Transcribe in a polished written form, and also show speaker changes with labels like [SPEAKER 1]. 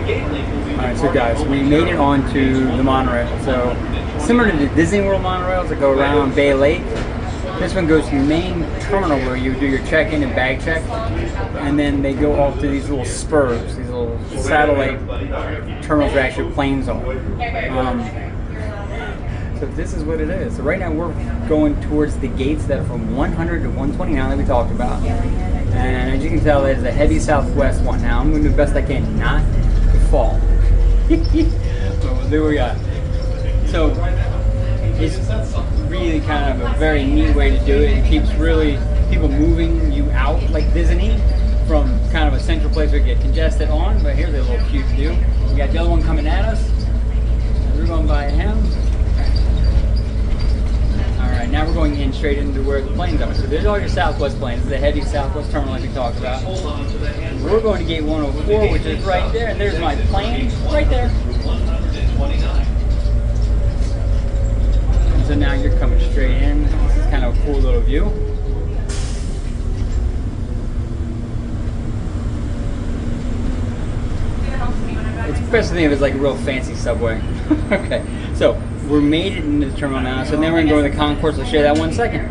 [SPEAKER 1] Alright, so guys, we made it onto the monorail. So, similar to the Disney World monorails that go around Bay Lake, this one goes to the main terminal where you do your check-in and bag check, and then they go off to these little spurs, these little satellite terminals where actually planes are. So this is what it is. So right now we're going towards the gates that are from 100 to 129 that we talked about. And as you can tell, there's a heavy southwest one. Now I'm going to do the best I can not to fall. So we'll do what we got. So it's really kind of a very neat way to do it. It keeps really people moving you out like Disney from kind of a central place where you get congested on. But here's a little cute view. We got the other one coming at us. We're going by him. Alright, now we're going in straight into where the planes are. So there's all your Southwest planes. This is the heavy Southwest terminal like we talked about. We're going to gate 104, which is right there. And there's my plane right there. And so now you're coming straight in. This is kind of a cool little view. It's best to think of it as like a real fancy subway. Okay, so we're made it into the terminal now, so then we're going to go to the concourse. I'll show you that 1 second.